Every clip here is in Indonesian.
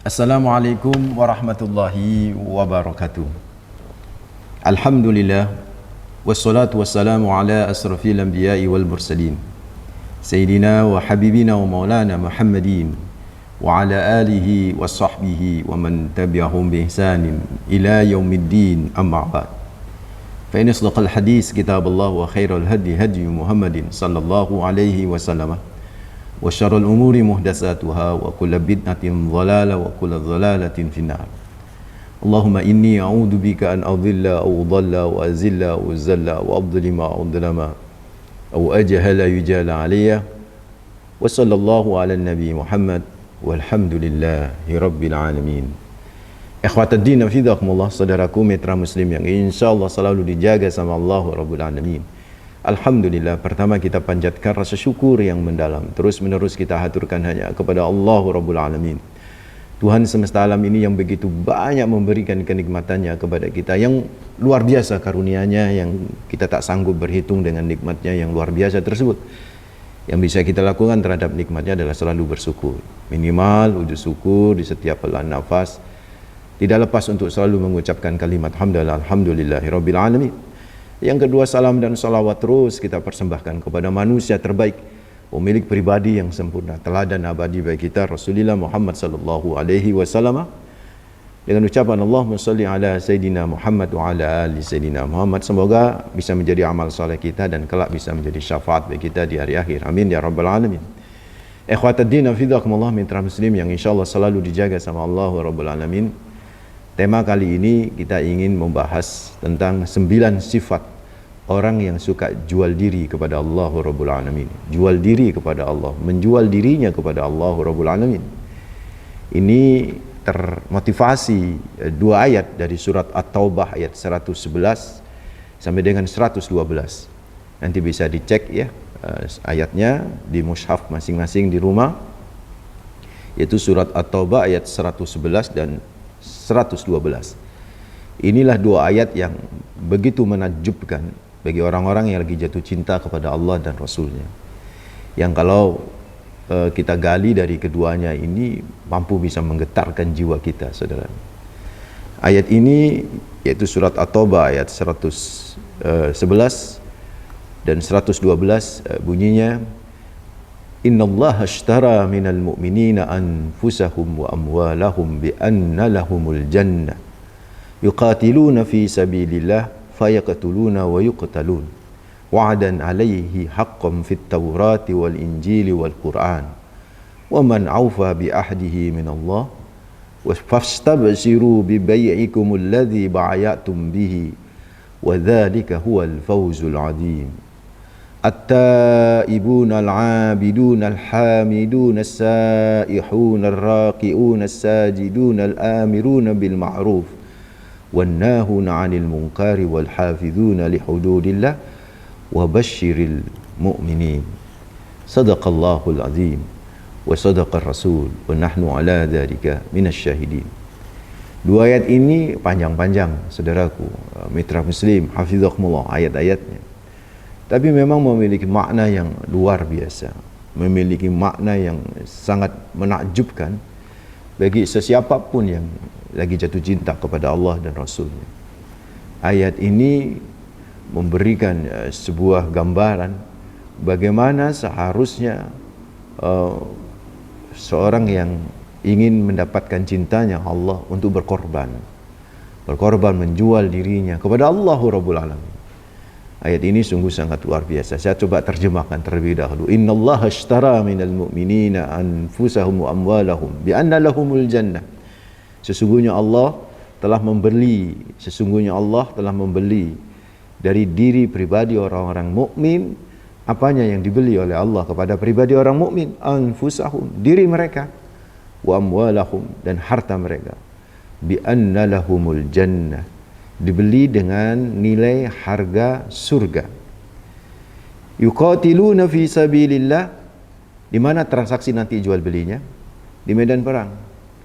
Assalamualaikum warahmatullahi wabarakatuh. Alhamdulillah wassalatu wassalamu ala asrafil anbiya'i wal mursalin Sayyidina wa habibina wa maulana Muhammadin wa ala alihi wa sahbihi wa man tabi'ahum bi ihsanin ila yaumiddin, amma ba'd. Fa in asdaqal hadis kitabullah wa khairal hadi hadi Muhammadin sallallahu alaihi wasallam wa syarrul umuri muhdatsatuha wa kullu bid'atin dhalalah wa kullu dhalalatin finnar. Allahumma inni a'udzu bika an adhilla aw dhalla wa azilla wa zalla wa adlima aw dhalama aw ajhala yujala alayya wa sallallahu ala nabi Muhammad walhamdulillahi rabbil alamin. Ikhwatuddin fidakumullah, saudaraku mitra muslim yang insyaallah selalu dijaga sama Allah rabbul alamin. Alhamdulillah, pertama kita panjatkan rasa syukur yang mendalam. Terus menerus kita haturkan hanya kepada Allah Rabbul Alamin, Tuhan semesta alam ini yang begitu banyak memberikan kenikmatannya kepada kita, yang luar biasa karunia-Nya, yang kita tak sanggup berhitung dengan nikmatnya yang luar biasa tersebut. Yang bisa kita lakukan terhadap nikmatnya adalah selalu bersyukur. Minimal wujud syukur di setiap helaan nafas. Tidak lepas untuk selalu mengucapkan kalimat hamdalah alhamdulillahirabbil alamin. Yang kedua, salam dan salawat terus kita persembahkan kepada manusia terbaik, pemilik pribadi yang sempurna, teladan abadi bagi kita, Rasulullah Muhammad sallallahu alaihi wasallam. Dengan ucapan Allahumma shalli ala Sayyidina Muhammad wa ala ali Sayyidina Muhammad, semoga bisa menjadi amal saleh kita dan kelak bisa menjadi syafaat bagi kita di hari akhir. Amin ya rabbal alamin. Ikhwatuddin fidakumullah, mitra muslim yang insyaallah selalu dijaga sama Allah rabbul alamin. Tema kali ini kita ingin membahas tentang 9 sifat orang yang suka jual diri kepada Allah Rabbul Alamin. Jual diri kepada Allah, menjual dirinya kepada Allah Rabbul Alamin. Ini termotivasi 2 ayat dari surat At-Taubah ayat 111 sampai dengan 112. Nanti bisa dicek ya ayatnya di mushaf masing-masing di rumah, yaitu surat At-Taubah ayat 111 dan 112. Inilah 2 ayat yang begitu menakjubkan bagi orang-orang yang lagi jatuh cinta kepada Allah dan Rasulnya, yang kalau kita gali dari keduanya ini mampu bisa menggetarkan jiwa kita, saudara. Ayat ini yaitu surat At-Taubah ayat 111 dan 112 bunyinya, Innallaha ashtara minal mu'minina anfusahum wa amwalahum bi anna lahumul jannah yuqatiluna fi sabilillah fayaqtuluna wa yuqtalun wa'dan alayhi haqqan fit tawrati wal injili wal qur'an wa man awfa bi ahdihi minallah fastabshiru bi bay'ikum alladhi ba'ayatum bihi wa dhalika huwal fawzul 'adzim. التائبون العابدون الحامدون السائحون الراكعون الساجدون الآمرون بالمعروف والناهون عن المنكر والحافظون لحدود الله وبشر المؤمنين صدق الله العظيم وصدق الرسول ونحن على ذلك من الشاهدين. 2 ayat ini panjang-panjang, saudaraku mitra muslim hafizakumullah, ayat-ayatnya, tapi memang memiliki makna yang luar biasa, memiliki makna yang sangat menakjubkan bagi sesiapapun yang lagi jatuh cinta kepada Allah dan Rasulnya. Ayat ini memberikan sebuah gambaran bagaimana seharusnya seorang yang ingin mendapatkan cintanya Allah untuk berkorban menjual dirinya kepada Allah Rabbul Alamin. Ayat ini sungguh sangat luar biasa. Saya coba terjemahkan terlebih dahulu. Innallaha ashtara minal mu'minina anfusahum wa amwalahum bi anna lahumul jannah. Sesungguhnya Allah telah membeli dari diri pribadi orang-orang mukmin apanya yang dibeli oleh Allah kepada pribadi orang mukmin, anfusahum, diri mereka, wa amwalahum, dan harta mereka, bi anna lahumul jannah, dibeli dengan nilai harga surga. Yuqatiluna fi sabilillah, di mana transaksi nanti jual belinya? Di medan perang.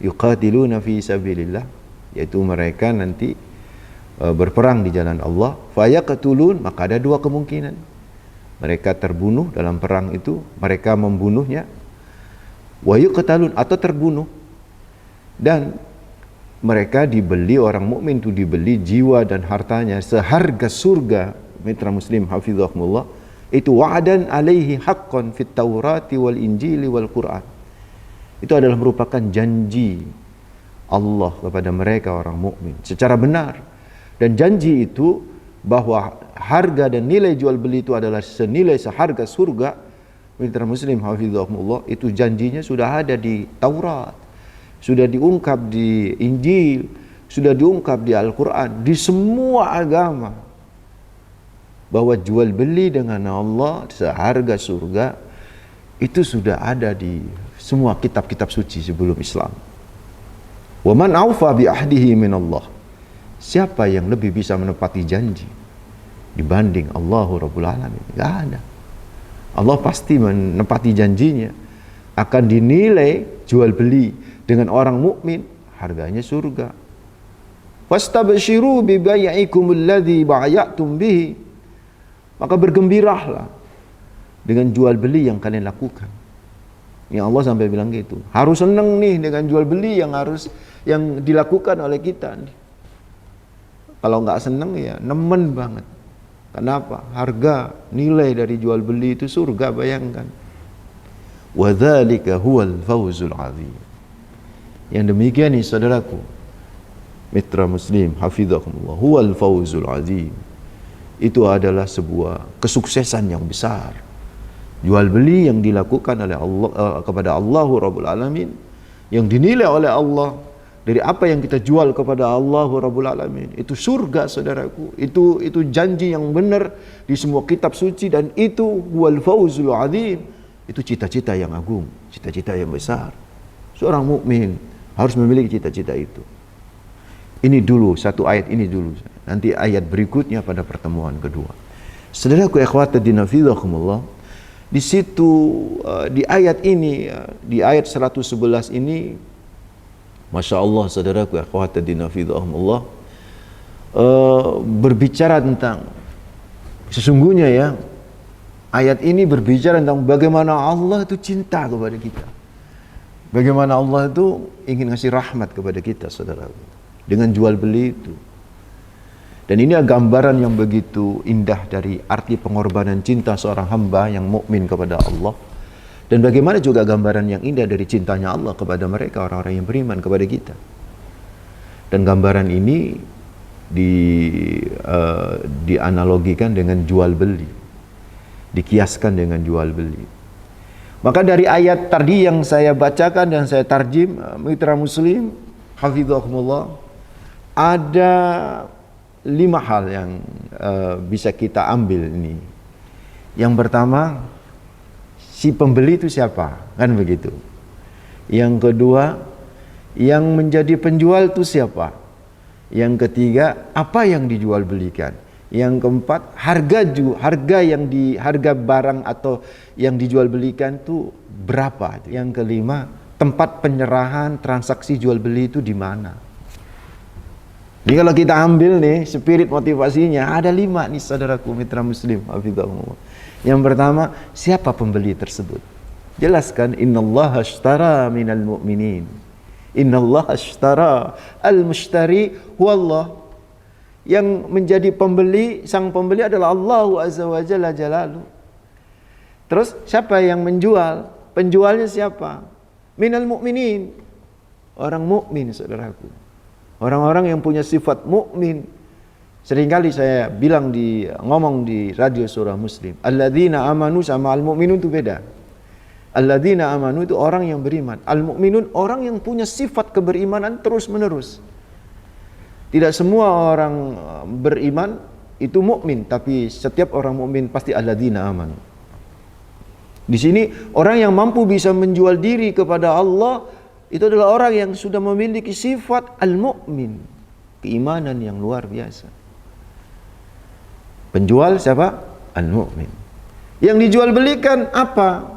Yuqatiluna fi sabilillah, yaitu mereka nanti berperang di jalan Allah. Fayaqtulun, maka ada 2 kemungkinan. Mereka terbunuh dalam perang itu, mereka membunuhnya. Wa yuqtalun, atau terbunuh. Dan mereka dibeli, orang mukmin itu dibeli jiwa dan hartanya seharga surga. Mitra muslim hafizahumullah, itu wa'dan alaihi haqqan fit taurati wal injili wal Qur'an. Itu adalah merupakan janji Allah kepada mereka orang mukmin secara benar. Dan janji itu bahwa harga dan nilai jual beli itu adalah senilai seharga surga. Mitra muslim hafizahumullah, itu janjinya sudah ada di Taurat, sudah diungkap di Injil, sudah diungkap di Al-Quran, di semua agama, bahwa jual beli dengan Allah seharga surga itu sudah ada di semua kitab-kitab suci sebelum Islam. Wa man awfa bi ahdihi min Allah. Siapa yang lebih bisa menepati janji dibanding Allahu Rabbul Alamin? Enggak ada. Allah pasti menepati janjinya, akan dinilai jual beli dengan orang mukmin harganya surga. Fastabshiru bi bai'ikum alladhi ba'yatum bihi. Maka bergembiralah dengan jual beli yang kalian lakukan. Ya Allah sampai bilang gitu. Harus senang nih dengan jual beli yang dilakukan oleh kita nih. Kalau nggak senang ya nemen banget. Kenapa? Harga nilai dari jual beli itu surga, bayangkan. Wa dzalika huwal fawzul azim. Yang demikian nih saudaraku, mitra muslim hafizahumullah, huwal fawzul azim. Itu adalah sebuah kesuksesan yang besar. Jual beli yang dilakukan oleh Allah kepada Allahu Rabbul Alamin, yang dinilai oleh Allah dari apa yang kita jual kepada Allahu Rabbul Alamin, itu surga saudaraku. Itu janji yang benar di semua kitab suci, dan itu wal fauzul azim. Itu cita-cita yang agung, cita-cita yang besar. Seorang mukmin harus memiliki cita-cita itu. Ini dulu, satu ayat ini dulu. Nanti ayat berikutnya pada pertemuan kedua. Saudaraku ikhwatadin hafizahumullah, di situ di ayat ini, di ayat 111 ini, Masya Allah saudaraku ikhwatadin hafizahumullah, berbicara tentang sesungguhnya ya, ayat ini berbicara tentang bagaimana Allah itu cinta kepada kita. Bagaimana Allah itu ingin ngasih rahmat kepada kita saudaraku, dengan jual beli itu. Dan ini gambaran yang begitu indah dari arti pengorbanan cinta seorang hamba yang mukmin kepada Allah, dan bagaimana juga gambaran yang indah dari cintanya Allah kepada mereka orang-orang yang beriman kepada kita. Dan gambaran ini dianalogikan dengan jual beli, dikiaskan dengan jual beli. Maka dari ayat tadi yang saya bacakan dan saya tarjim, mitra muslim hafizahumullah, ada 5 hal yang bisa kita ambil ini. Yang pertama, si pembeli itu siapa? Kan begitu. Yang kedua, yang menjadi penjual itu siapa? Yang ketiga, apa yang dijual belikan? Yang keempat, harga barang atau yang dijual belikan itu berapa? Yang kelima, tempat penyerahan transaksi jual beli itu di mana? Jadi kalau kita ambil nih spirit motivasinya, ada 5 nih saudaraku mitra muslim hafizahumullah. Yang pertama, siapa pembeli tersebut? Jelaskan, innallaha ashtara minal mu'minin. Innallaha ashtara, al-mushtari huwallah. Yang menjadi pembeli, sang pembeli adalah Allah azza wa jalla jalaluh. Terus siapa yang menjual? Penjualnya siapa? Minal mu'minin. Orang mukmin saudaraku. Orang-orang yang punya sifat mukmin. Seringkali saya ngomong di radio Surah Muslim, alladzina amanu sama al-mu'minun itu beda. Alladzina amanu itu orang yang beriman, al-mu'minun orang yang punya sifat keberimanan terus-menerus. Tidak semua orang beriman itu mukmin, tapi setiap orang mukmin pasti alladzina amanu. Di sini orang yang mampu bisa menjual diri kepada Allah itu adalah orang yang sudah memiliki sifat al-mu'min, keimanan yang luar biasa. Penjual siapa? Al-mu'min. Yang dijual belikan apa?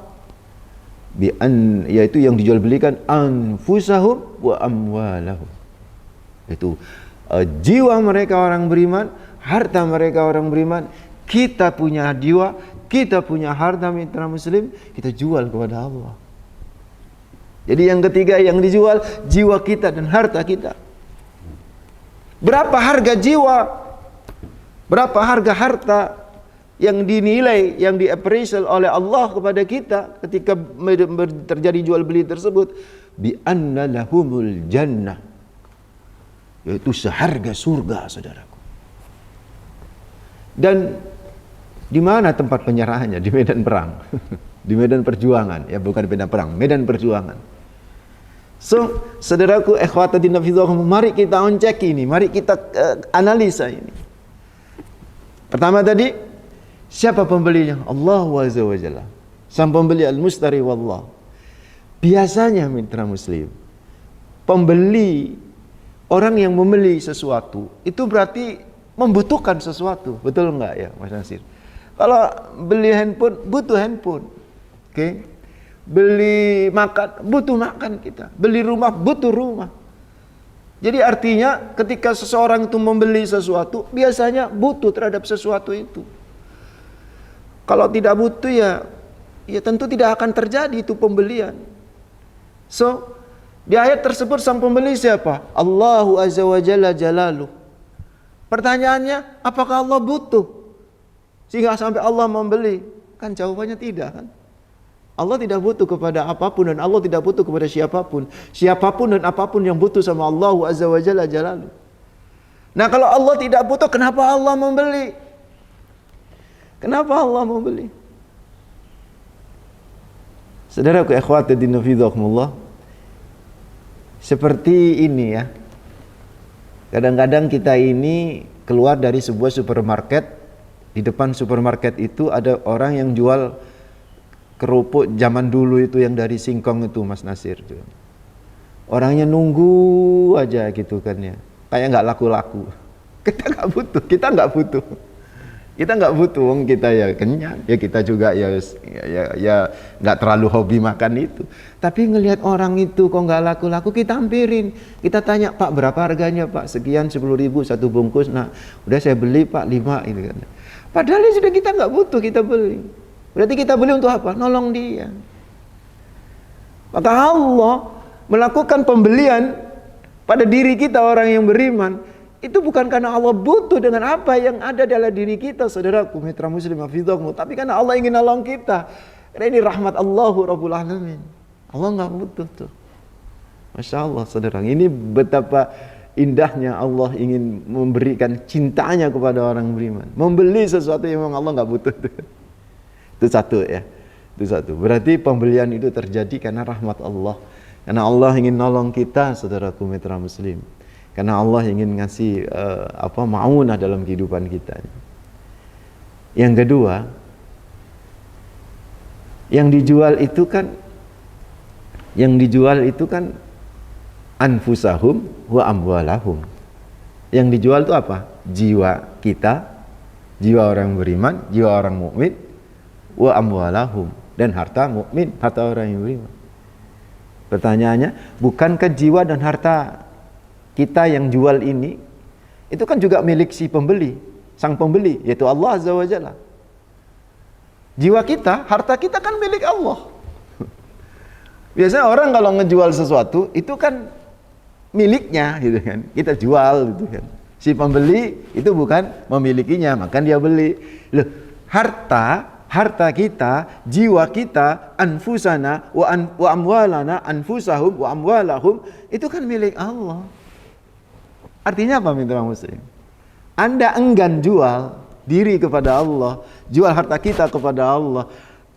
Yaitu yang dijual belikan anfusahum wa amwalahum. Itu jiwa mereka orang beriman, harta mereka orang beriman. Kita punya jiwa, kita punya harta mitra muslim, kita jual kepada Allah. Jadi yang ketiga yang dijual jiwa kita dan harta kita. Berapa harga jiwa? Berapa harga harta yang dinilai, yang di-appraisal oleh Allah kepada kita ketika terjadi jual beli tersebut? Bi anna lahumul jannah, yaitu seharga surga, saudaraku. Dan di mana tempat penyerahannya? Di medan perang. Di medan perjuangan, ya bukan medan perang, medan perjuangan. So, saudaraku, ikhwatadina fillah, mari kita cek ini, mari kita analisa ini. Pertama tadi, siapa pembelinya? Allah azza wa jalla. Sang pembeli al-mustari wallah. Biasanya mitra muslim, pembeli, orang yang membeli sesuatu itu berarti membutuhkan sesuatu, betul enggak ya Mas Nasir? Kalau beli handphone, butuh handphone. Oke. Beli makan, butuh makan kita. Beli rumah, butuh rumah. Jadi artinya ketika seseorang itu membeli sesuatu, biasanya butuh terhadap sesuatu itu. Kalau tidak butuh ya tentu tidak akan terjadi itu pembelian. So, di ayat tersebut sang pembeli siapa? Allahu azza wa jalla jalaluh. Pertanyaannya, apakah Allah butuh sehingga sampai Allah membeli? Kan jawabannya tidak, kan? Allah tidak butuh kepada apapun dan Allah tidak butuh kepada siapapun. Siapapun dan apapun yang butuh sama Allah azza wa jalla jalaluh. Nah, kalau Allah tidak butuh, kenapa Allah membeli? Kenapa Allah membeli? Saudaraku ikhwatadina fillah, seperti ini ya. Kadang-kadang kita ini keluar dari sebuah supermarket, di depan supermarket itu ada orang yang jual kerupuk zaman dulu itu yang dari singkong itu, Mas Nasir. Orangnya nunggu aja gitu kan ya, kayak nggak laku-laku. Kita nggak butuh, kita nggak butuh, wong kita ya kenyang, ya kita juga ya nggak terlalu hobi makan itu. Tapi ngelihat orang itu kok nggak laku-laku, kita hampirin, kita tanya, Pak berapa harganya Pak? Sekian, 10.000 satu bungkus. Nah udah saya beli Pak 5 ini kan. Padahal ya sudah kita nggak butuh, kita beli. Berarti kita beli untuk apa? Nolong dia. Maka Allah melakukan pembelian pada diri kita orang yang beriman. Itu bukan karena Allah butuh dengan apa yang ada dalam diri kita, saudaraku mitra muslim hafizahumullah, tapi karena Allah ingin nolong kita. Karena ini rahmat Allahu Rabbul Alamin. Allah nggak butuh tuh. Masya Allah saudara, ini betapa indahnya Allah ingin memberikan cintanya kepada orang beriman. Membeli sesuatu yang memang Allah nggak butuh tuh. Itu satu ya, itu satu. Berarti pembelian itu terjadi karena rahmat Allah, karena Allah ingin nolong kita, saudaraku mitra muslim, karena Allah ingin ngasih ma'unah dalam kehidupan kita. Yang kedua, yang dijual itu kan anfusahum wa amwalahum. Yang dijual itu apa? Jiwa kita, jiwa orang beriman, jiwa orang mukmin, wa amwalahum, dan harta mukmin, harta orang yang beriman. Pertanyaannya, bukankah jiwa dan harta kita yang jual ini itu kan juga milik si pembeli, sang pembeli, yaitu Allah azza wa jalla. Jiwa kita, harta kita kan milik Allah. Biasanya orang kalau ngejual sesuatu itu kan miliknya gitu kan, kita jual gitu kan. Si pembeli itu bukan memilikinya, maka dia beli. Loh, harta kita, jiwa kita, anfusana wa amwalana, anfusahum wa amwalahum, itu kan milik Allah. Artinya apa mitra muslim? Anda enggan jual diri kepada Allah, jual harta kita kepada Allah.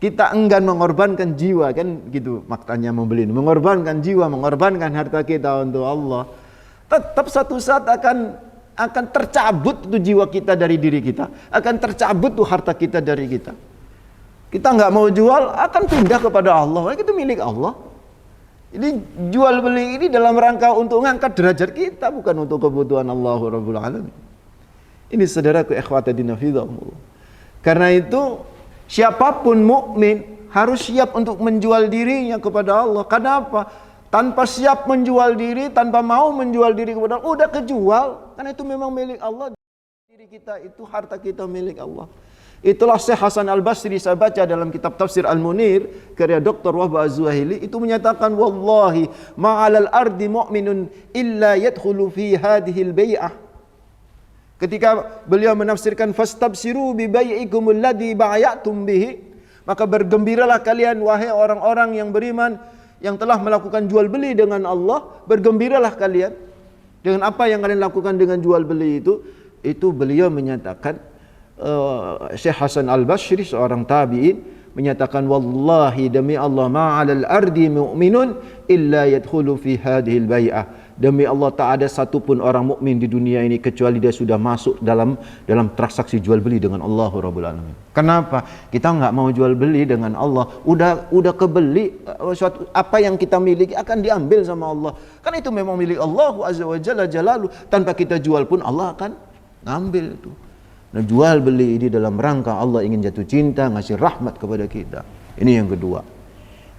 Kita enggan mengorbankan jiwa, kan gitu maknanya membeli, mengorbankan jiwa, mengorbankan harta kita untuk Allah. Tetap satu saat akan tercabut tuh jiwa kita dari diri kita, akan tercabut tuh harta kita dari kita. Kita nggak mau jual, akan pindah kepada Allah. Itu milik Allah. Jadi jual beli ini dalam rangka untuk mengangkat derajat kita, bukan untuk kebutuhan Allah Rabbul Alamin. Ini saudaraku ikhwatadina fillah. Karena itu siapapun mukmin harus siap untuk menjual dirinya kepada Allah. Kenapa? Tanpa siap menjual diri, tanpa mau menjual diri kepada Allah, udah kejual. Karena itu memang milik Allah. Diri kita itu, harta kita milik Allah. Itulah Syekh Hasan Al-Basri, saya baca dalam kitab tafsir Al-Munir karya Dr. Wahb Az-Zuhaili, itu menyatakan wallahi ma'alal ardi mu'minun illa yadkhulu fi hadhil bai'ah. Ketika beliau menafsirkan fastabsiru bi bai'ikumul ladzi ba'yatum bihi, maka bergembiralah kalian wahai orang-orang yang beriman yang telah melakukan jual beli dengan Allah, bergembiralah kalian dengan apa yang kalian lakukan dengan jual beli itu. Itu beliau menyatakan, Syekh Hasan Al-Basri seorang tabi'in menyatakan wallahi demi Allah ma'alal ardi mu'minun illa yadkhulu fi hadhil bai'ah. Demi Allah tak ada satupun orang mukmin di dunia ini kecuali dia sudah masuk dalam transaksi jual beli dengan Allah Rabbul Alamin. Kenapa? Kita enggak mau jual beli dengan Allah. Udah kebeli, suatu apa yang kita miliki akan diambil sama Allah. Kan itu memang milik Allah Azza wa Jalla Jalalu. Tanpa kita jual pun Allah akan ngambil itu. Nah, jual beli ini dalam rangka Allah ingin jatuh cinta, ngasih rahmat kepada kita. Ini yang kedua.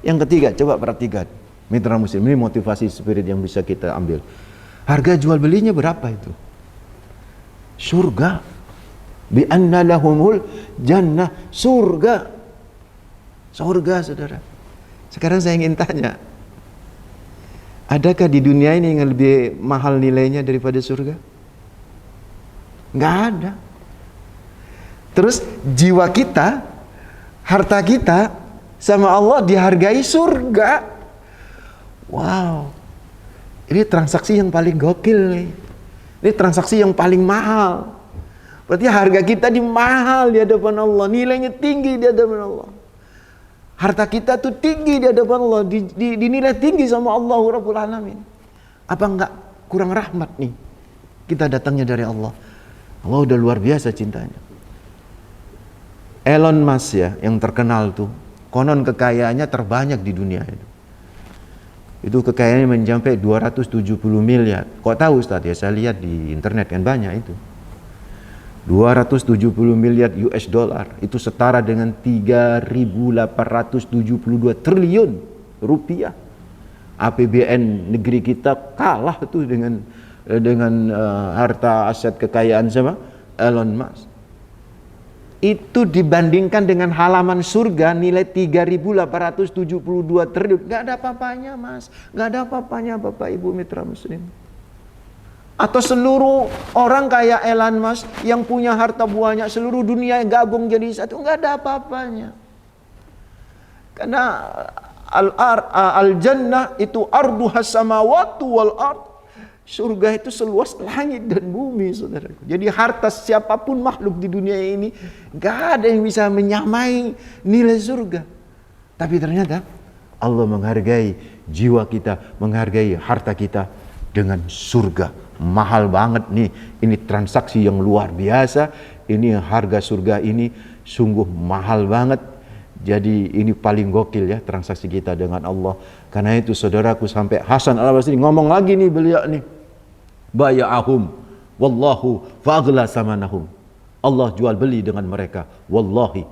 Yang ketiga, coba perhatikan. Mitra muslim, ini motivasi spirit yang bisa kita ambil. Harga jual belinya berapa itu? Surga. Bi anna lahumul jannah. Surga. Surga, saudara. Sekarang saya ingin tanya. Adakah di dunia ini yang lebih mahal nilainya daripada surga? Nggak ada. Terus jiwa kita, harta kita sama Allah dihargai surga. Wow. Ini transaksi yang paling gokil nih. Ini transaksi yang paling mahal. Berarti harga kita mahal di hadapan Allah, nilainya tinggi di hadapan Allah. Harta kita tuh tinggi di hadapan Allah, dinilai tinggi sama Allah Rabbul Alamin. Apa enggak kurang rahmat nih? Kita datangnya dari Allah. Allah udah luar biasa cintanya. Elon Musk ya, yang terkenal tuh, konon kekayaannya terbanyak di dunia itu. Itu kekayaannya mencapai 270 miliar. Kok tahu Ustaz? Ya saya lihat di internet kan banyak itu. 270 miliar US dollar itu setara dengan 3.872 triliun rupiah. APBN negeri kita kalah tuh dengan harta aset kekayaan sama Elon Musk. Itu dibandingkan dengan halaman surga nilai 3.872 triliun. Gak ada apa-apanya mas. Gak ada apa-apanya Bapak Ibu Mitra Muslim. Atau seluruh orang kayak Elon Musk yang punya harta banyak, seluruh dunia yang gabung jadi satu, gak ada apa-apanya. Karena al-jannah itu arduhas samawati wal ard. Surga itu seluas langit dan bumi, saudaraku. Jadi harta siapapun makhluk di dunia ini gak ada yang bisa menyamai nilai surga. Tapi ternyata Allah menghargai jiwa kita, menghargai harta kita dengan surga. Mahal banget nih. Ini transaksi yang luar biasa. Ini harga surga ini sungguh mahal banget. Jadi ini paling gokil ya transaksi kita dengan Allah. Karena itu saudaraku, sampai Hasan Al-Basri ngomong lagi nih beliau nih. Baya'ahum wallahu fa'aghla samanahum. Allah jual beli dengan mereka. Wallahi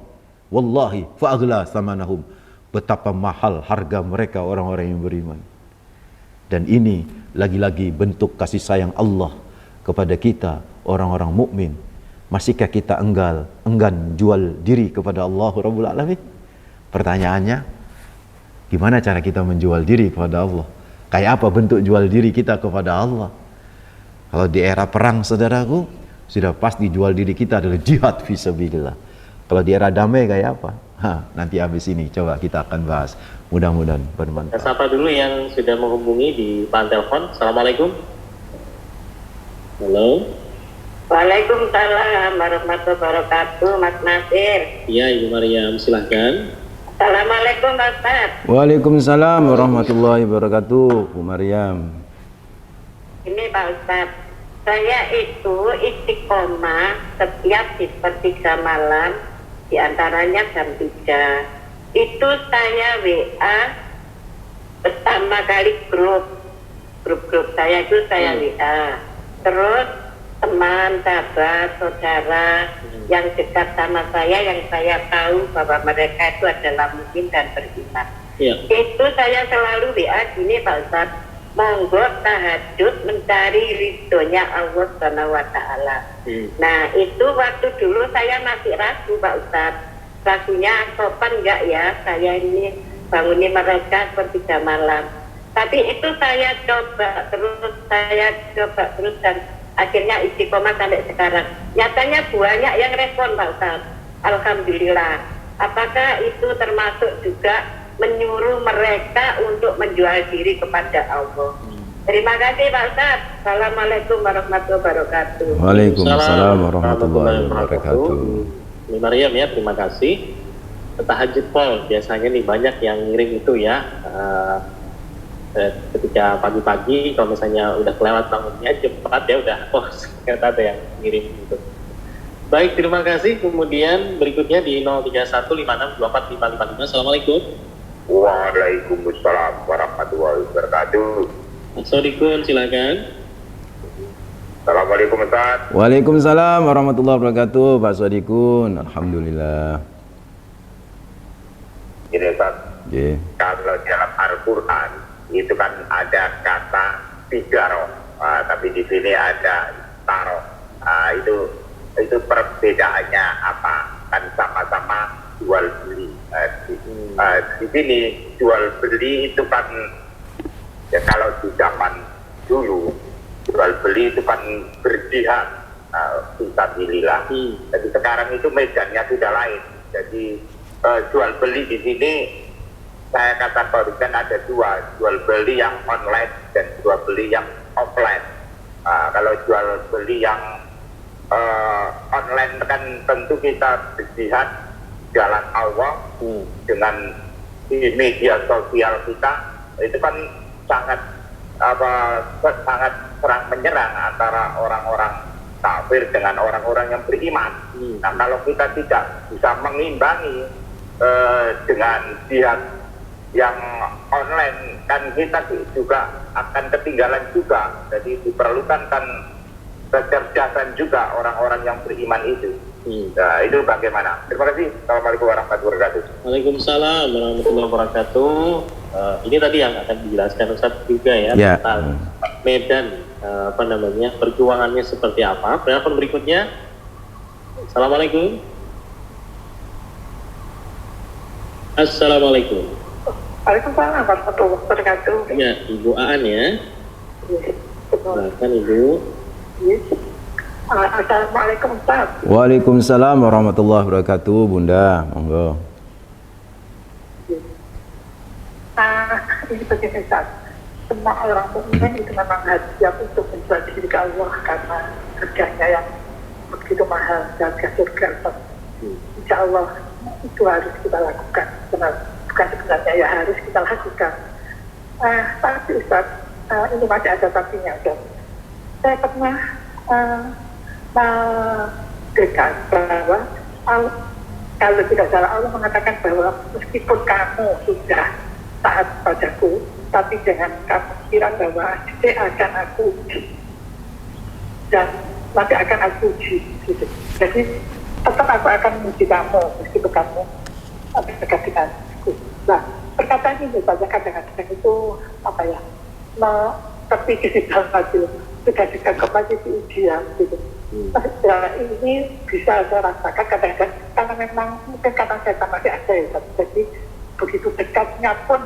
fa'aghla samanahum. Betapa mahal harga mereka orang-orang yang beriman. Dan ini lagi-lagi bentuk kasih sayang Allah kepada kita orang-orang mukmin. Masihkah kita enggan jual diri kepada Allah Rabbul Alamin? Pertanyaannya, gimana cara kita menjual diri kepada Allah? Kayak apa bentuk jual diri kita kepada Allah? Kalau di era perang saudaraku, sudah pasti jual diri kita adalah jihad fisabilillah. Kalau di era damai kayak apa? Nanti habis ini coba kita akan bahas. Mudah-mudahan bermanfaat. Siapa dulu yang sudah menghubungi di telepon? Assalamualaikum. Halo. Waalaikumsalam warahmatullahi wabarakatuh, Mas Nasir. Iya, Ibu Maryam, silahkan. Assalamualaikum, Pak Ustaz. Waalaikumsalam warahmatullahi wabarakatuh, Bu Maryam. Ini Pak Ustaz, saya itu istiqomah setiap di sepertiga malam, diantaranya jam 3. Itu saya WA pertama kali grup saya itu saya WA. Terus teman, sahabat, saudara yang dekat sama saya, yang saya tahu bahwa mereka itu adalah mukmin dan beriman. Ya. Itu saya selalu WA gini Pak Ustaz, monggo tahajud mencari ridhonya Allah Subhanahu wa taala. Nah, itu waktu dulu saya masih ragu Pak Ustadz. Ragunya sopan enggak ya saya ini bangunin mereka sepertiga malam. Tapi itu saya coba terus dan akhirnya istiqomah sampai sekarang. Nyatanya banyak yang respon Pak Ustadz. Alhamdulillah. Apakah itu termasuk juga menyuruh mereka untuk menjual diri kepada Allah? Terima kasih Pak Ustadz. Assalamualaikum warahmatullahi wabarakatuh. Waalaikumsalam warahmatullahi wabarakatuh. Ini Mariam ya, terima kasih. Tahajud Pol, biasanya nih banyak yang ngirim itu ya. Ketika pagi-pagi kalau misalnya udah kelewat bangunnya cepat ya udah ternyata ada yang ngirim gitu. Baik, terima kasih. Kemudian berikutnya di 0315624555. Assalamualaikum. Waalaikumsalam warahmatullahi wabarakatuh. Assalamualaikum, silakan. Assalamualaikum Ustaz. Waalaikumsalam warahmatullahi wabarakatuh. Pak Swadikun, alhamdulillah. Ini Ustaz, Kalau dalam Al-Quran itu kan ada kata tigaroh, tapi di sini ada taroh. Itu perbedaannya apa? Kan sama-sama jual beli. Di sini jual beli itu kan ya kalau di zaman dulu jual beli itu kan berjihad, fisabilillah. Jadi sekarang itu medannya sudah lain. Jadi jual beli di sini saya kategorikan ada dua, jual beli yang online dan jual beli yang offline. Kalau jual beli yang online kan tentu kita berjihad jalan Allah dengan di media sosial kita, itu kan sangat serang menyerang antara orang-orang kafir dengan orang-orang yang beriman. Nah, kalau kita tidak bisa mengimbangi dengan jihad yang online, kan kita juga akan ketinggalan juga. Jadi diperlukan kan kecerdasan juga orang-orang yang beriman itu. Nah, itu bagaimana? Terima kasih. Assalamualaikum warahmatullahi wabarakatuh. Waalaikumsalam warahmatullahi wabarakatuh. Ini tadi yang akan dijelaskan Ustaz juga ya, tentang medan perjuangannya seperti apa. Penelpon berikutnya. Assalamualaikum. Assalamualaikum. Waalaikumsalam warahmatullahi wabarakatuh. Ya, Ibu Aan ya. Silakan Ibu. Assalamualaikum Ustaz. Waalaikumsalam warahmatullahi wabarakatuh, Bunda. Monggo. Ini begini Ustaz. Semua orang mukmin itu memang harus siap untuk menjual diri ke Allah karena harganya yang begitu mahal, harga surga Ustaz. Insya Allah itu harus kita lakukan. Bukan sebenarnya ya, harus kita lakukan. Tapi Ustaz, ini masih ada tapinya Ustaz. Saya pernah mendekat bahwa kalau tidak salah Allah mengatakan bahwa meskipun kamu sudah taat padaku, tapi jangan kamu kira bahwa nanti akan aku uji dan nanti akan aku uji gitu. Jadi tetap aku akan menguji kamu meskipun kamu dekat denganku. Nah, perkataan ini saja kadang-kadang itu apa ya, terpikir di dalam hati sudah ke posisi ujian gitu. Ya, ini bisa saya rasakan kadang-kadang karena memang mungkin karena saya masih ada ya, jadi begitu dekatnya pun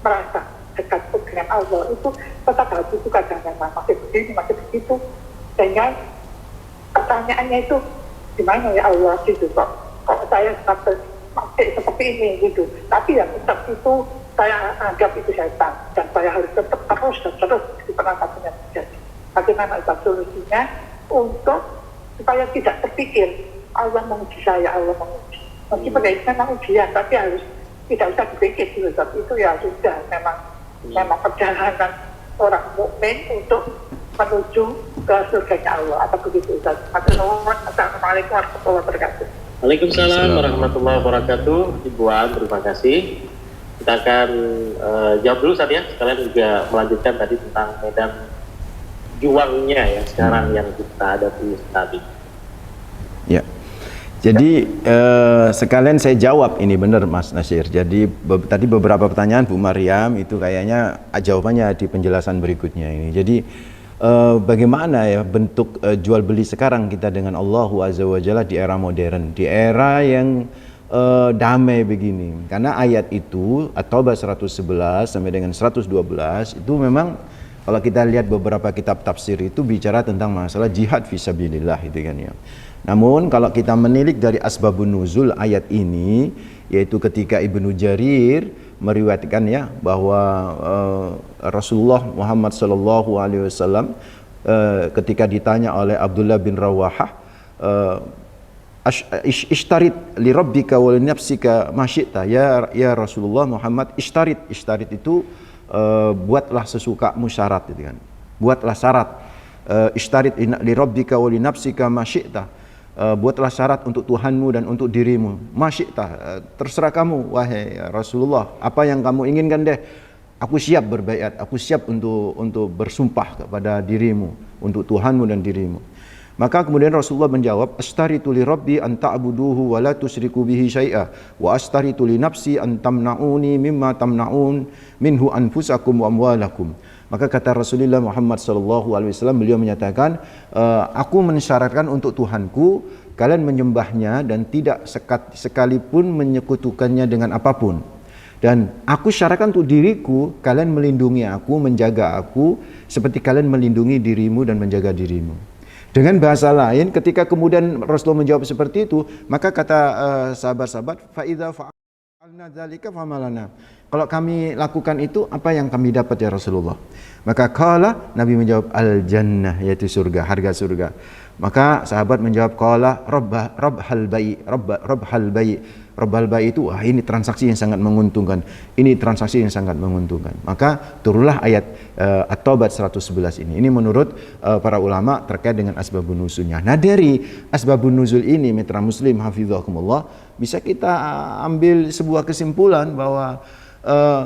merasa dekat pun dengan Allah itu tetap hati itu kadang memang masih begini, masih begitu, sehingga pertanyaannya itu gimana ya Allah gitu, kok saya masih seperti ini gitu, tapi ya tetap itu saya anggap itu setan dan saya harus tetap terus di pernafasannya terjadi. Bagaimana itu solusinya untuk supaya tidak terpikir Allah menguji saya, Allah menguji. Meskipun itu memang ujian, tapi harus tidak usah dipikir dulu. Itu ya sudah memang perjalanan orang mukmin untuk menuju ke surganya Allah. Apa begitu Ustaz? Assalamualaikum warahmatullahi wabarakatuh. Waalaikumsalam warahmatullahi wabarakatuh. Ibu An, terima kasih. Kita akan jawab dulu Ustaz ya. Sekalian juga melanjutkan tadi tentang medan juangnya ya sekarang yang kita hadapi tadi. Ya. Jadi sekalian saya jawab ini, benar Mas Nasir. Jadi tadi beberapa pertanyaan Bu Maryam itu kayaknya jawabannya di penjelasan berikutnya ini. Jadi bagaimana ya bentuk jual beli sekarang kita dengan Allah Azza wa Jalla di era modern, di era yang damai begini. Karena ayat itu At-Taubah 111 sampai dengan 112 itu memang kalau kita lihat beberapa kitab tafsir itu bicara tentang masalah jihad fisabilillah itu kan ya. Namun kalau kita menilik dari asbabun nuzul ayat ini, yaitu ketika Ibnu Jarir meriwayatkan ya bahwa Rasulullah Muhammad sallallahu alaihi wasallam ketika ditanya oleh Abdullah bin Rawahah, ishtarit li rabbika wa li nafsika ma syi'ta, ya Rasulullah Muhammad, ishtarit itu buatlah sesukamu syarat gitu kan. Buatlah syarat. Ishtarit li rabbika wa li nafsika ma syi'ta. Buatlah syarat untuk Tuhanmu dan untuk dirimu. Masyi'ta, terserah kamu wahai Rasulullah, apa yang kamu inginkan deh. Aku siap berbaiat, aku siap untuk bersumpah kepada dirimu, untuk Tuhanmu dan dirimu. Maka kemudian Rasulullah menjawab, astaritu li rabbi an ta'buduhu wa la tusyriku bihi syai'a wa astaritu li nafsi an tamna'uni mimma tamna'un minhu anfusakum wa amwalakum. Maka kata Rasulullah Muhammad SAW, beliau menyatakan, aku mensyaratkan untuk Tuhanku, kalian menyembahnya dan tidak sekalipun menyekutukannya dengan apapun. Dan aku syaratkan untuk diriku, kalian melindungi aku, menjaga aku, seperti kalian melindungi dirimu dan menjaga dirimu. Dengan bahasa lain, ketika kemudian Rasulullah menjawab seperti itu, maka kata sahabat-sahabat, fa'idha fa'alna dzalika famalana. Kalau kami lakukan itu, apa yang kami dapat ya Rasulullah? Maka qala, Nabi menjawab al-jannah, yaitu surga, harga surga. Maka sahabat menjawab qala rabhal bai itu, wah ini transaksi yang sangat menguntungkan. Ini transaksi yang sangat menguntungkan. Maka turunlah ayat At-Taubah 111 ini. Ini menurut para ulama terkait dengan asbabun nuzulnya. Nah, dari asbabun nuzul ini mitra muslim hafizakumullah, bisa kita ambil sebuah kesimpulan bahwa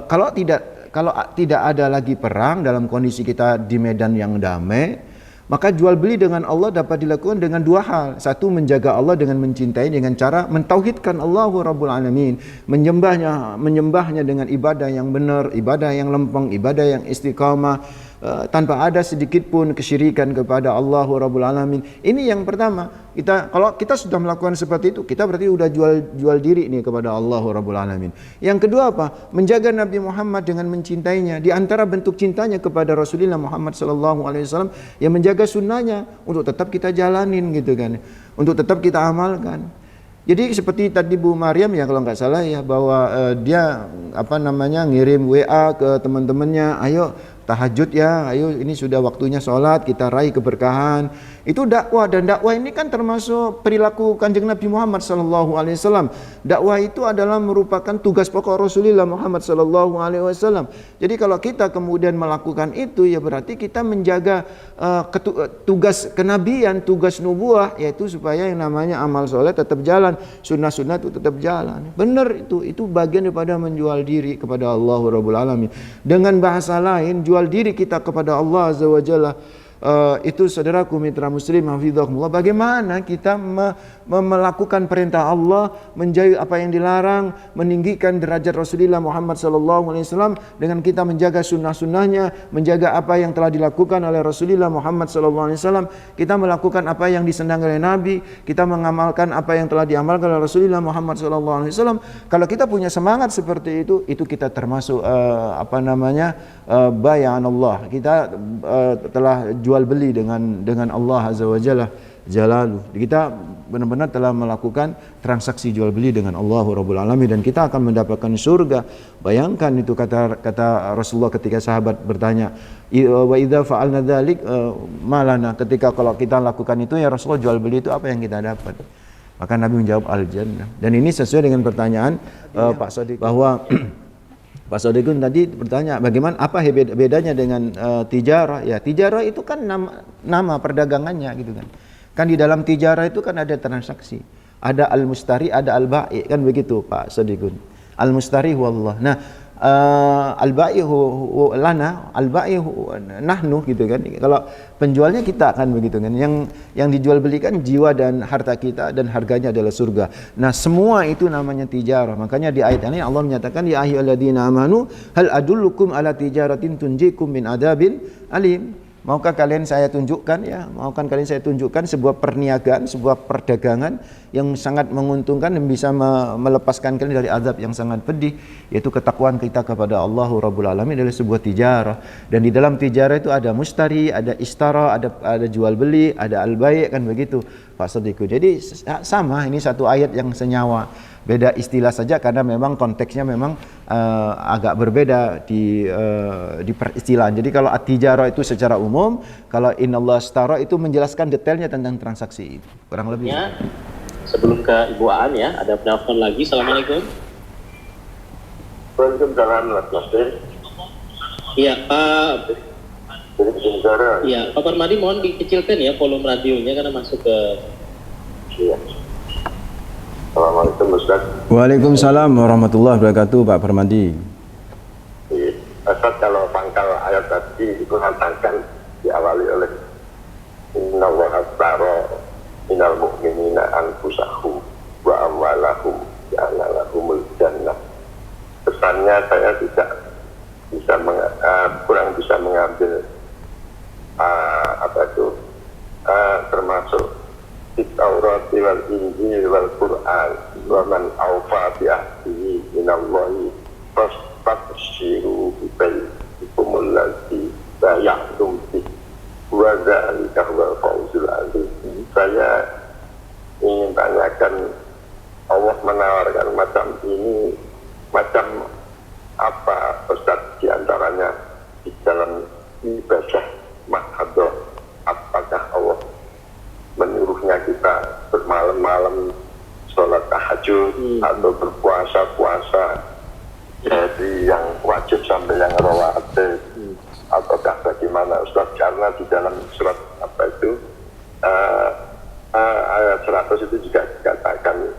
kalau tidak ada lagi perang dalam kondisi kita di medan yang damai, maka jual beli dengan Allah dapat dilakukan dengan dua hal. Satu, menjaga Allah dengan mencintai dengan cara mentauhidkan Allahu Rabbul Alamin, menyembahnya dengan ibadah yang benar, ibadah yang lempeng, ibadah yang istiqamah, tanpa ada sedikit pun kesyirikan kepada Allahu Rabbul Alamin. Ini yang pertama. Kalau kita sudah melakukan seperti itu, kita berarti sudah jual diri nih kepada Allahu Rabbul Alamin. Yang kedua apa? Menjaga Nabi Muhammad dengan mencintainya. Di antara bentuk cintanya kepada Rasulullah Muhammad SAW, yang menjaga sunnahnya untuk tetap kita jalanin gitu kan, untuk tetap kita amalkan. Jadi seperti tadi Bu Maryam ya kalau nggak salah ya, bahwa dia ngirim WA ke teman-temannya, ayo tahajud ya, ayo ini sudah waktunya sholat, kita raih keberkahan. Itu dakwah, dan dakwah ini kan termasuk perilaku Kanjeng Nabi Muhammad SAW. Dakwah itu adalah merupakan tugas pokok Rasulullah Muhammad SAW. Jadi kalau kita kemudian melakukan itu, ya berarti kita menjaga tugas kenabian, tugas nubuah, yaitu supaya yang namanya amal soleh tetap jalan, sunnah-sunnah itu tetap jalan. Benar itu bagian daripada menjual diri kepada Allah Rabbul Alamin. Dengan bahasa lain, jual diri kita kepada Allah Azza wa Jalla. Itu saudaraku mitra muslim hafizakumullah, bagaimana kita melakukan perintah Allah, menjauhi apa yang dilarang, meninggikan derajat Rasulullah Muhammad SAW dengan kita menjaga sunnah-sunnahnya, menjaga apa yang telah dilakukan oleh Rasulullah Muhammad SAW. Kita melakukan apa yang disenangi oleh Nabi, kita mengamalkan apa yang telah diamalkan oleh Rasulullah Muhammad SAW. Kalau kita punya semangat seperti itu kita termasuk bay'an Allah. Kita telah jual beli dengan Allah Azza wa Jalla Jalaluh. Kita benar-benar telah melakukan transaksi jual beli dengan Allah Rabbul Alamin, dan kita akan mendapatkan surga. Bayangkan itu kata Rasulullah ketika sahabat bertanya, wa idza fa'alna dzalik malana, ketika kalau kita lakukan itu ya Rasulullah, jual beli itu apa yang kita dapat? Maka Nabi menjawab al-jannah. Dan ini sesuai dengan pertanyaan Pak Sodiq, bahwa Pak Sodikun tadi bertanya bagaimana, apa bedanya dengan tijarah? Ya, tijarah itu kan nama perdagangannya gitu kan. Kan di dalam tijarah itu kan ada transaksi. Ada al-mustari, ada al-ba'i, kan begitu Pak Sodikun. Al-mustari wallah. Nah, al-bai'u lana, al-bai'u nahnu gitu kan. Kalau penjualnya kita kan begitu kan. Yang dijual belikan jiwa dan harta kita dan harganya adalah surga. Nah, semua itu namanya tijarah. Makanya di ayat ini Allah menyatakan ya ayyuhalladzina amanu hal adullukum ala tijaratin tunjikum min adzabin alim. Maukah kalian saya tunjukkan sebuah perniagaan, sebuah perdagangan yang sangat menguntungkan dan bisa melepaskan kalian dari azab yang sangat pedih, yaitu ketakwaan kita kepada Allah Rabbul Alamin adalah sebuah tijarah. Dan di dalam tijarah itu ada mustari, ada istara, ada jual beli, ada al-bai' kan begitu Pak Sadiku. Jadi sama, ini satu ayat yang senyawa. Beda istilah saja karena memang konteksnya memang agak berbeda di peristilahan. Jadi kalau at-tijarah itu secara umum, kalau innallaha astara itu menjelaskan detailnya tentang transaksi itu. Kurang lebih. Ya, sebelum ke Ibu Aan ya, ada penelpon lagi. Assalamualaikum. Waalaikumsalam warahmatullahi. Iya, Pak. Iya, Pak Permadi mohon dikecilkan ya volume radionya karena masuk ke. Iya. Assalamualaikum Ustaz. Waalaikumsalam warahmatullahi wabarakatuh Pak Permadi. Ustaz, kalau pangkal ayat tadi dikatakan diawali oleh innallaha astara minal mu'minina anfusahum wa amwalahum ja'ala lahumul jannah. Pesannya saya tidak bisa kurang bisa mengambil termasuk Taurat wal Injil wal Quran wa man awfa bi ahdihi minallahi fastabshiru bi bai'ikumul ladzi bay'tum bi wa dzalika huwal fawzul 'adzim. Saya ingin tanyakan, Allah menawarkan macam ini, macam apa Ustaz di antaranya di dalam ibadah mahadhah? Apakah Allah menyuruhnya kita bermalam-malam sholat tahajud atau berpuasa-puasa dari yang wajib sampai yang rawatib, ataukah bagaimana Ustaz? Karena di dalam surat ayat 100 itu juga dikatakan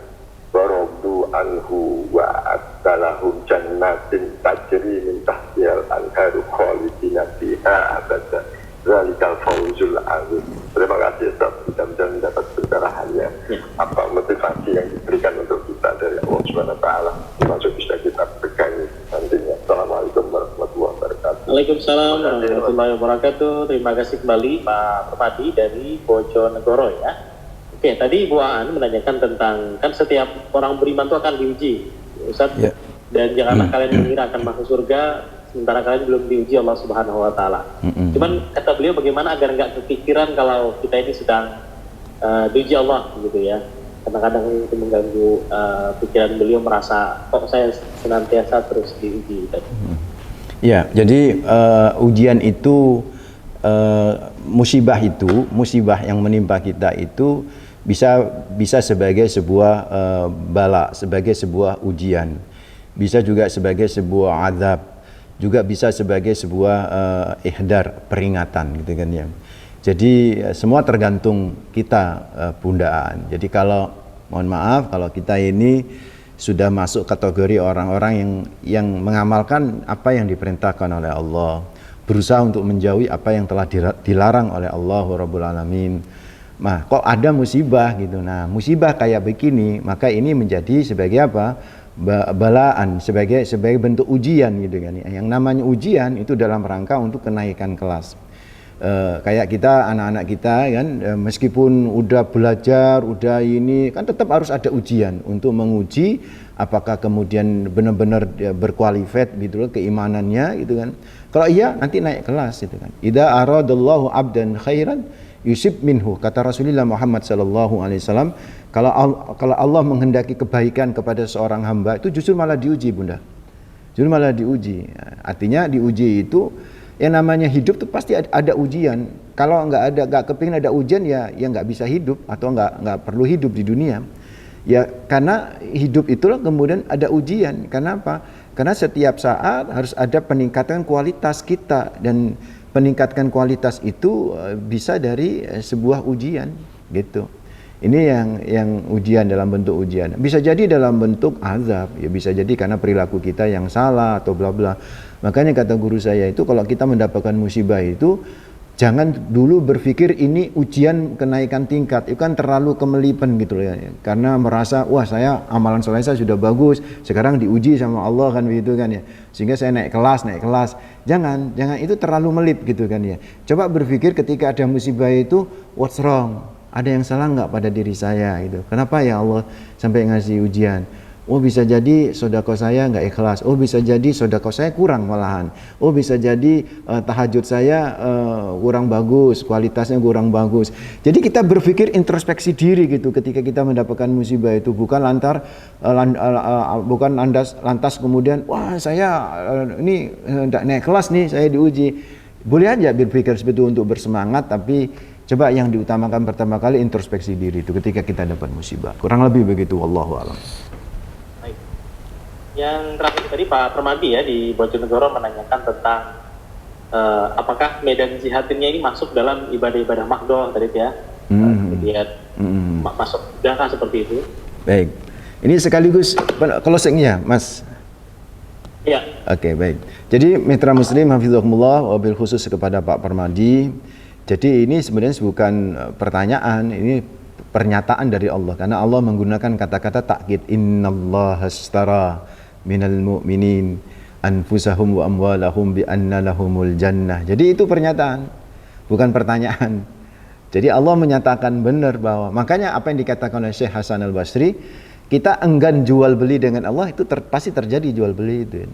warodu anhu wa adalahum jannatin tajri min tahtihal anharu khalidina fiha abada zalikal fawzul 'adzim. Terima kasih Ustaz, mudah-mudahan mendapat pencerahannya. Apa motivasi yang diberikan untuk kita dari Allah Subhanahu wa taala termasuk bisa kita pegang nantinya. Assalamualaikum warahmatullahi wabarakatuh. Waalaikumsalam warahmatullahi wabarakatuh. Terima kasih kembali Pak Permadi dari Bojonegoro ya. Oke, tadi Ibu Aan menanyakan tentang, kan setiap orang beriman itu akan diuji Ustaz, dan janganlah kalian mengira akan masuk surga sementara kalian belum diuji Allah Subhanahu wa taala. Cuman kata beliau bagaimana agar nggak kepikiran kalau kita ini sedang diuji Allah gitu ya. Kadang-kadang itu mengganggu pikiran beliau, merasa kok saya senantiasa terus diuji gitu. Ya, jadi ujian itu musibah yang menimpa kita itu bisa sebagai sebuah bala, sebagai sebuah ujian, bisa juga sebagai sebuah azab, juga bisa sebagai sebuah ihdar, peringatan gitu kan ya. Jadi semua tergantung kita bundaan. Jadi kalau mohon maaf kalau kita ini sudah masuk kategori orang-orang yang mengamalkan apa yang diperintahkan oleh Allah, berusaha untuk menjauhi apa yang telah dilarang oleh Allah Rabbul Alamin. Nah, kok ada musibah gitu. Nah, musibah kayak begini, maka ini menjadi sebagai apa? Balaan, sebagai bentuk ujian gitu kan. Yang namanya ujian itu dalam rangka untuk kenaikan kelas. Kayak kita, anak-anak kita kan, meskipun udah belajar, udah ini, kan tetap harus ada ujian untuk menguji apakah kemudian benar-benar berkualifikat gitu loh keimanannya gitu kan. Kalau iya nanti naik kelas gitu kan. Idza aradallahu abdan khairan yusib minhu, kata Rasulullah Muhammad sallallahu alaihi wasallam, kalau Allah menghendaki kebaikan kepada seorang hamba itu justru malah diuji, Bunda. Justru malah diuji. Artinya diuji itu yang namanya hidup itu pasti ada ujian. Kalau nggak kepingin ada ujian ya nggak bisa hidup atau nggak perlu hidup di dunia. Ya karena hidup itulah kemudian ada ujian. Kenapa? Karena setiap saat harus ada peningkatan kualitas kita, dan peningkatkan kualitas itu bisa dari sebuah ujian gitu. Ini yang ujian, dalam bentuk ujian. Bisa jadi dalam bentuk azab, ya bisa jadi karena perilaku kita yang salah atau bla bla. Makanya kata guru saya itu, kalau kita mendapatkan musibah itu jangan dulu berpikir ini ujian kenaikan tingkat. Itu kan terlalu kemelipan gitu loh ya. Karena merasa wah saya amalan soleh saya sudah bagus, sekarang diuji sama Allah kan begitu kan ya. Sehingga saya naik kelas. Jangan itu terlalu melip gitu kan ya. Coba berpikir ketika ada musibah itu, what's wrong? Ada yang salah nggak pada diri saya gitu. Kenapa ya Allah sampai ngasih ujian? Oh bisa jadi sodako saya nggak ikhlas. Oh bisa jadi sodako saya kurang malahan. Oh bisa jadi tahajud saya kurang bagus, kualitasnya kurang bagus. Jadi kita berpikir introspeksi diri gitu ketika kita mendapatkan musibah itu, bukan lantas kemudian wah saya ini nggak naik kelas nih, saya diuji. Boleh aja berpikir seperti itu untuk bersemangat, tapi coba yang diutamakan pertama kali introspeksi diri itu ketika kita dapat musibah. Kurang lebih begitu, wallahu a'lam. Baik. Yang terakhir tadi Pak Permadi ya di Bojonegoro menanyakan tentang apakah medan jihadnya ini masuk dalam ibadah-ibadah mahdoh tadi ya. Kemudian masuk dana seperti itu. Baik. Ini sekaligus closing-nya, Mas. Ya. Oke, baik. Jadi mitra muslim hafizakumullah, wabil khusus kepada Pak Permadi. Jadi ini sebenarnya bukan pertanyaan, ini pernyataan dari Allah, karena Allah menggunakan kata-kata takkid, innallaha ashtara minal mu'minin anfusahum wa amwalahum bi anna lahumul jannah. Jadi itu pernyataan, bukan pertanyaan. Jadi Allah menyatakan benar bahwa, makanya apa yang dikatakan oleh Syekh Hasan Al-Basri, kita enggan jual beli dengan Allah, itu pasti terjadi jual beli itu.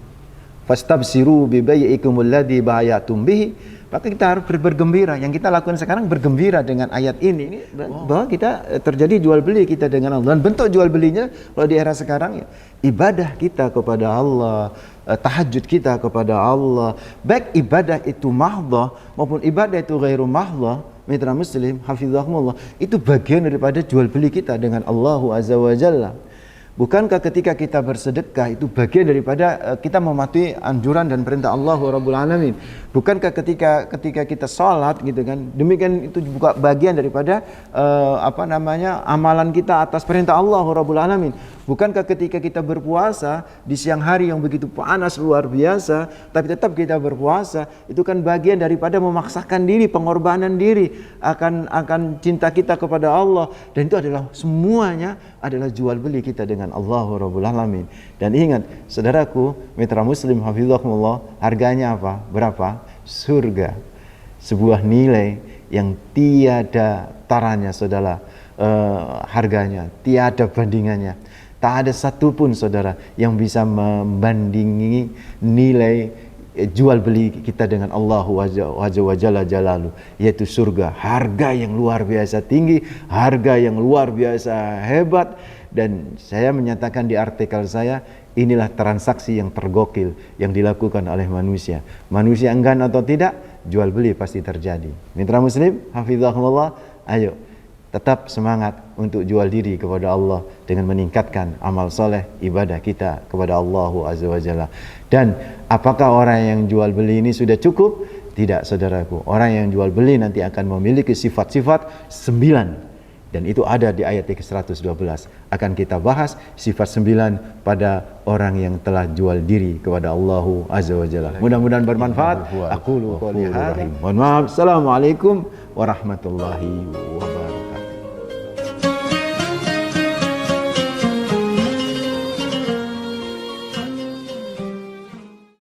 Fastabsiru bi bai'ikumul ladzi bayatum bihi. Maka kita harus bergembira. Yang kita lakukan sekarang bergembira dengan ayat ini bahwa kita terjadi jual beli kita dengan Allah. Dan bentuk jual belinya kalau di era sekarang ya, ibadah kita kepada Allah, tahajud kita kepada Allah. Baik ibadah itu mahdhah maupun ibadah itu ghairu mahdhah, mitra muslim hafizahumullah, itu bagian daripada jual beli kita dengan Allah Azza wa Jalla. Bukankah ketika kita bersedekah itu bagian daripada kita mematuhi anjuran dan perintah Allah Rabbul Alamin? Bukankah ketika kita sholat gitu kan, demikian itu juga bagian daripada amalan kita atas perintah Allah Rabbul Alamin? Bukankah ketika kita berpuasa di siang hari yang begitu panas luar biasa, tapi tetap kita berpuasa, itu kan bagian daripada memaksakan diri, pengorbanan diri akan cinta kita kepada Allah, dan itu adalah semuanya adalah jual beli kita dengan Allah Rabbul Alamin. Dan ingat, saudaraku, mitra muslim hafizakumullah, harganya apa? Berapa? Surga. Sebuah nilai yang tiada taranya, saudara. Harganya tiada bandingannya. Tak ada satupun saudara yang bisa membandingi nilai jual beli kita dengan Allah wa jalla jalalu, yaitu surga. Harga yang luar biasa tinggi, harga yang luar biasa hebat. Dan saya menyatakan di artikel saya, inilah transaksi yang tergokil yang dilakukan oleh manusia. Manusia enggan atau tidak, jual beli pasti terjadi. Mitra muslim hafizahumullah, ayo tetap semangat untuk jual diri kepada Allah dengan meningkatkan amal soleh ibadah kita kepada Allah Azza wa Jalla. Dan apakah orang yang jual beli ini sudah cukup? Tidak, saudaraku. Orang yang jual beli nanti akan memiliki sifat-sifat 9, dan itu ada di ayat ke-112. Akan kita bahas sifat 9 pada orang yang telah jual diri kepada Allah Azza wa Jalla. Mudah-mudahan bermanfaat. Aku qouli hadza. Mohon maaf. Assalamualaikum warahmatullahi wabarakatuh.